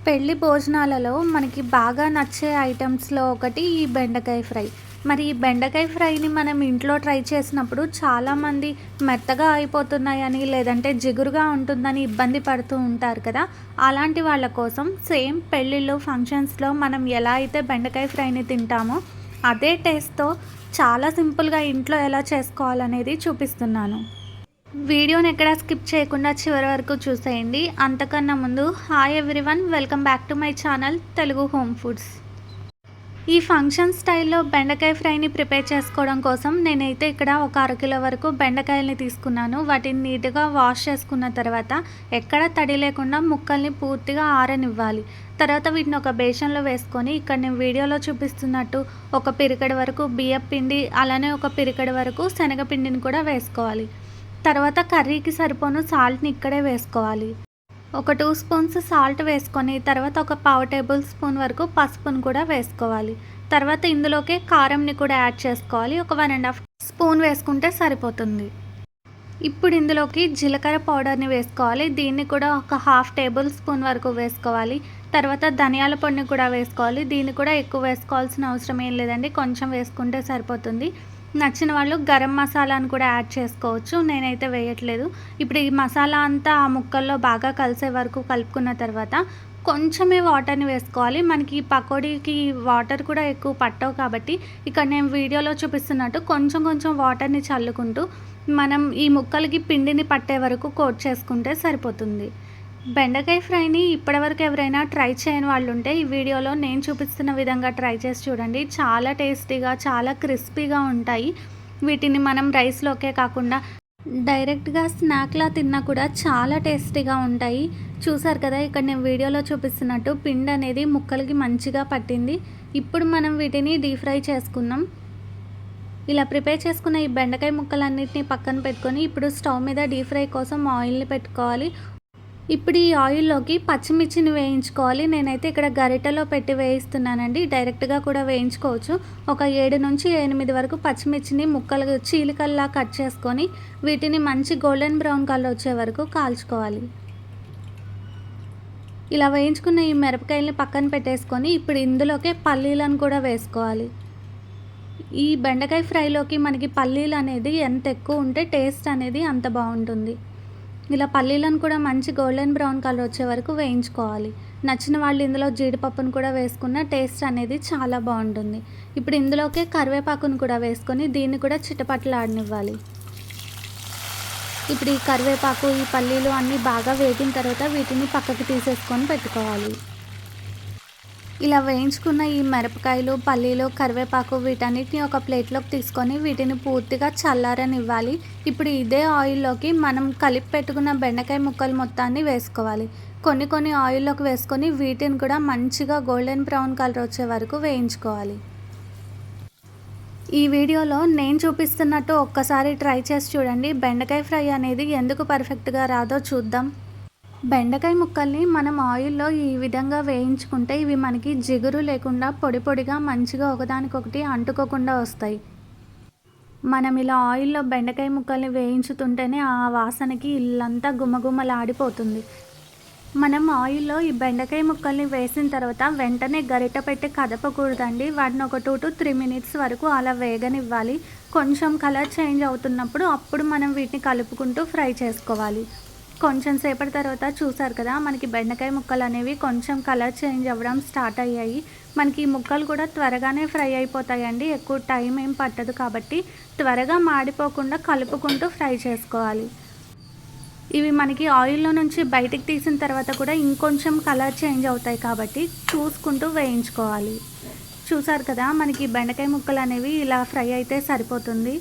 పెళ్లి భోజనాలలో మనకి బాగా నచ్చే ఐటమ్స్‌లో ఒకటి ఈ బెండకాయ ఫ్రై. మరి ఈ బెండకాయ ఫ్రైని మనం ఇంట్లో ట్రై చేసినప్పుడు చాలామంది మెత్తగా అయిపోతున్నాయని, లేదంటే జిగురుగా ఉంటుందని ఇబ్బంది పడుతూ ఉంటారు కదా! అలాంటి వాళ్ళ కోసం సేమ్ పెళ్ళిళ్ళు, ఫంక్షన్స్‌లో మనం ఎలా అయితే బెండకాయ ఫ్రైని తింటామో, అదే టేస్ట్‌తో చాలా సింపుల్‌గా ఇంట్లో ఎలా చేసుకోవాలనేది చూపిస్తున్నాను. వీడియోని ఎక్కడ స్కిప్ చేయకుండా చివరి వరకు చూసేయండి. అంతకన్నా ముందు hi everyone, welcome back to my channel Telugu home foods. ఈ ఫంక్షన్ స్టైల్లో బెండకాయ ఫ్రైని ప్రిపేర్ చేసుకోవడం కోసం నేనైతే ఇక్కడ ఒక అరకిలో వరకు బెండకాయల్ని తీసుకున్నాను. వాటిని నీట్గా వాష్ చేసుకున్న తర్వాత ఎక్కడ తడి లేకుండా ముక్కల్ని పూర్తిగా ఆరనివ్వాలి. తర్వాత వీటిని ఒక బేషన్లో వేసుకొని ఇక్కడ నేను వీడియోలో చూపిస్తున్నట్టు ఒక పిరికెడు వరకు బియ్యం పిండి, అలానే ఒక పిరికెడు వరకు శనగపిండిని కూడా వేసుకోవాలి. తర్వాత కర్రీకి సరిపోను సాల్ట్ని ఇక్కడే వేసుకోవాలి. ఒక 2 స్పూన్స్ సాల్ట్ వేసుకొని తర్వాత ఒక పావు టేబుల్ స్పూన్ వరకు పసుపును కూడా వేసుకోవాలి. తర్వాత ఇందులోకే కారంని కూడా యాడ్ చేసుకోవాలి. ఒక 1½ స్పూన్ వేసుకుంటే సరిపోతుంది. ఇప్పుడు ఇందులోకి జీలకర్ర పౌడర్ని వేసుకోవాలి. దీన్ని కూడా ఒక ½ టేబుల్ స్పూన్ వరకు వేసుకోవాలి. తర్వాత ధనియాల పొడిని కూడా వేసుకోవాలి. దీన్ని కూడా ఎక్కువ వేసుకోవాల్సిన అవసరం ఏం లేదండి, కొంచెం వేసుకుంటే సరిపోతుంది. నచ్చిన వాళ్ళు గరం మసాలాను కూడా యాడ్ చేసుకోవచ్చు, నేనైతే వేయట్లేదు. ఇప్పుడు ఈ మసాలా అంతా ఆ ముక్కల్లో బాగా కలిసే వరకు కలుపుకున్న తర్వాత కొంచెమే వాటర్ని వేసుకోవాలి. మనకి పకోడీకి వాటర్ కూడా ఎక్కువ పట్టవు కాబట్టి ఇక్కడ నేను వీడియోలో చూపిస్తున్నట్టు కొంచెం కొంచెం వాటర్ని చల్లుకుంటూ మనం ఈ ముక్కలకి పిండిని పట్టే వరకు కోట్ చేసుకుంటే సరిపోతుంది. బెండకాయ ఫ్రైని ఇప్పటివరకు ఎవరైనా ట్రై చేయని వాళ్ళు ఉంటే ఈ వీడియోలో నేను చూపిస్తున్న విధంగా ట్రై చేసి చూడండి. చాలా టేస్టీగా, చాలా క్రిస్పీగా ఉంటాయి. వీటిని మనం రైస్లోకే కాకుండా డైరెక్ట్గా స్నాక్లా తిన్నా కూడా చాలా టేస్టీగా ఉంటాయి. చూసారు కదా, ఇక్కడ నేను వీడియోలో చూపిస్తున్నట్టు పిండి అనేది ముక్కలకి మంచిగా పట్టింది. ఇప్పుడు మనం వీటిని డీప్ ఫ్రై చేసుకుందాం. ఇలా ప్రిపేర్ చేసుకున్న ఈ బెండకాయ ముక్కలన్నిటిని పక్కన పెట్టుకొని ఇప్పుడు స్టవ్ మీద డీప్ ఫ్రై కోసం ఆయిల్ని పెట్టుకోవాలి. ఇప్పుడు ఈ ఆయిల్లోకి పచ్చిమిర్చిని వేయించుకోవాలి. నేనైతే ఇక్కడ గరిటెలో పెట్టి వేయిస్తున్నానండి, డైరెక్ట్గా కూడా వేయించుకోవచ్చు. ఒక 7 నుంచి 8 వరకు పచ్చిమిర్చిని ముక్కలు చీలికల్లా కట్ చేసుకొని వీటిని మంచి గోల్డెన్ బ్రౌన్ కలర్ వచ్చే వరకు కాల్చుకోవాలి. ఇలా వేయించుకున్న ఈ మిరపకాయల్ని పక్కన పెట్టేసుకొని ఇప్పుడు ఇందులోకే పల్లీలను కూడా వేసుకోవాలి. ఈ బెండకాయ ఫ్రైలోకి మనకి పల్లీలు అనేది ఎంత ఎక్కువ ఉంటే టేస్ట్ అనేది అంత బాగుంటుంది. ఇలా పల్లీలను కూడా మంచి గోల్డెన్ బ్రౌన్ కలర్ వచ్చే వరకు వేయించుకోవాలి. నచ్చిన వాళ్ళు ఇందులో జీడిపప్పును కూడా వేసుకున్న టేస్ట్ అనేది చాలా బాగుంటుంది. ఇప్పుడు ఇందులోకే కరివేపాకును కూడా వేసుకొని దీన్ని కూడా చిటపటలాడనివ్వాలి. ఇప్పుడు ఈ కరివేపాకు, ఈ పల్లీలు అన్నీ బాగా వేగిన తర్వాత వీటిని పక్కకి తీసేసుకొని పెట్టుకోవాలి. ఇలా వేయించుకున్న ఈ మిరపకాయలు, పల్లీలు, కరివేపాకు వీటన్నిటిని ఒక ప్లేట్లోకి తీసుకొని వీటిని పూర్తిగా చల్లారనివ్వాలి. ఇప్పుడు ఇదే ఆయిల్లోకి మనం కలిపి పెట్టుకున్న బెండకాయ ముక్కలు మొత్తాన్ని వేసుకోవాలి. కొన్ని ఆయిల్లోకి వేసుకొని వీటిని కూడా మంచిగా గోల్డెన్ బ్రౌన్ కలర్ వచ్చే వరకు వేయించుకోవాలి. ఈ వీడియోలో నేను చూపిస్తున్నట్టు ఒక్కసారి ట్రై చేసి చూడండి. బెండకాయ ఫ్రై అనేది ఎందుకు పర్ఫెక్ట్గా రాదో చూద్దాం. బెండకాయ ముక్కల్ని మనం ఆయిల్లో ఈ విధంగా వేయించుకుంటే ఇవి మనకి జిగురు లేకుండా పొడి పొడిగా మంచిగా ఒకదానికొకటి అంటుకోకుండా వస్తాయి. మనం ఇలా ఆయిల్లో బెండకాయ ముక్కల్ని వేయించుతుంటేనే ఆ వాసనకి ఇల్లంతా గుమగుమలాడిపోతుంది. మనం ఆయిల్లో ఈ బెండకాయ ముక్కల్ని వేసిన తర్వాత వెంటనే గరిట పెట్టి కదపకూడదండి. వాటిని ఒక 2 to 3 minutes వరకు అలా వేగనివ్వాలి. కొంచెం కలర్ చేంజ్ అవుతున్నప్పుడు అప్పుడు మనం వీటిని కలుపుకుంటూ ఫ్రై చేసుకోవాలి. కొంచెం సేపటి తర్వాత చూసారు కదా, మనకి బెండకాయ ముక్కలు అనేవి కొంచెం కలర్ చేంజ్ అవ్వడం స్టార్ట్ అయ్యాయి. మనకి ఈ ముక్కలు కూడా త్వరగానే ఫ్రై అయిపోతాయండి, ఎక్కువ టైం ఏం పట్టదు కాబట్టి త్వరగా మాడిపోకుండా కలుపుకుంటూ ఫ్రై చేసుకోవాలి. ఇవి మనకి ఆయిల్లో నుంచి బయటికి తీసిన తర్వాత కూడా ఇంకొంచెం కలర్ చేంజ్ అవుతాయి కాబట్టి చూసుకుంటూ వేయించుకోవాలి. చూసారు కదా, మనకి బెండకాయ ముక్కలు అనేవి ఇలా ఫ్రై అయితే సరిపోతుంది.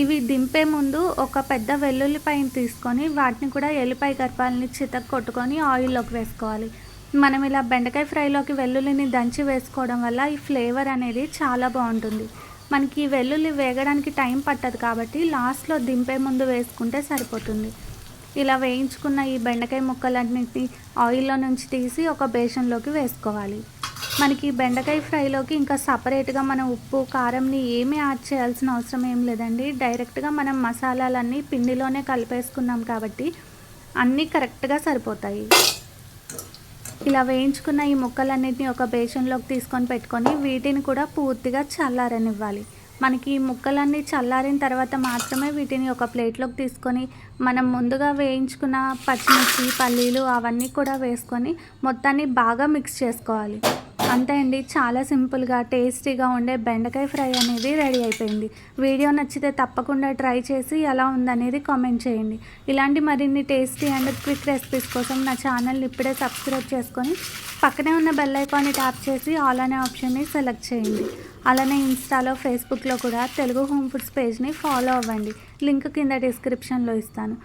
ఇవి దింపే ముందు ఒక పెద్ద వెల్లుల్లిపాయని తీసుకొని వాటిని కూడా ఎల్లిపాయ గర్భాలని చితక కొట్టుకొని ఆయిల్లోకి వేసుకోవాలి. మనం ఇలా బెండకాయ ఫ్రైలోకి వెల్లుల్లిని దంచి వేసుకోవడం వల్ల ఈ ఫ్లేవర్ అనేది చాలా బాగుంటుంది. మనకి వెల్లుల్లి వేగడానికి టైం పట్టదు కాబట్టి లాస్ట్లో దింపే ముందు వేసుకుంటే సరిపోతుంది. ఇలా వేయించుకున్న ఈ బెండకాయ ముక్కలన్నింటినీ ఆయిల్లో నుంచి తీసి ఒక బేషన్లోకి వేసుకోవాలి. మనకి బెండకాయ ఫ్రైలోకి ఇంకా సపరేట్గా మనం ఉప్పు, కారంని ఏమీ యాడ్ చేయాల్సిన అవసరం ఏం లేదండి. డైరెక్ట్గా మనం మసాలాలన్నీ పిండిలోనే కలిపేసుకున్నాం కాబట్టి అన్నీ కరెక్ట్గా సరిపోతాయి. ఇలా వేయించుకున్న ఈ ముక్కలన్నిటిని ఒక బేషన్‌లోకి తీసుకొని పెట్టుకొని వీటిని కూడా పూర్తిగా చల్లారనివ్వాలి. మనకి ఈ ముక్కలన్నీ చల్లారిన తర్వాత మాత్రమే వీటిని ఒక ప్లేట్‌లోకి తీసుకొని మనం ముందుగా వేయించుకున్న పచ్చిమిర్చి, పల్లీలు అవన్నీ కూడా వేసుకొని మొత్తాన్ని బాగా మిక్స్ చేసుకోవాలి. అంతే అండి. చాలా సింపుల్‌గా, టేస్టీగా ఉండే బెండకాయ ఫ్రై అనేది రెడీ అయిపోయింది. వీడియో నచ్చితే తప్పకుండా ట్రై చేసి ఎలా ఉందనేది కామెంట్ చేయండి. ఇలాంటి మరిన్ని టేస్టీ అండ్ క్విక్ రెసిపీస్ కోసం నా ఛానల్‌ని ఇప్పుడే సబ్స్క్రైబ్ చేసుకొని పక్కనే ఉన్న బెల్ ఐకాన్‌ని ట్యాప్ చేసి ఆల్ అనే ఆప్షన్‌ని సెలెక్ట్ చేయండి. అలానే ఇన్‌స్టాలో, ఫేస్‌బుక్‌లో కూడా తెలుగు హోమ్ ఫుడ్స్ పేజ్‌ని ఫాలో అవ్వండి. లింక్ కింద డిస్క్రిప్షన్‌లో ఇస్తాను.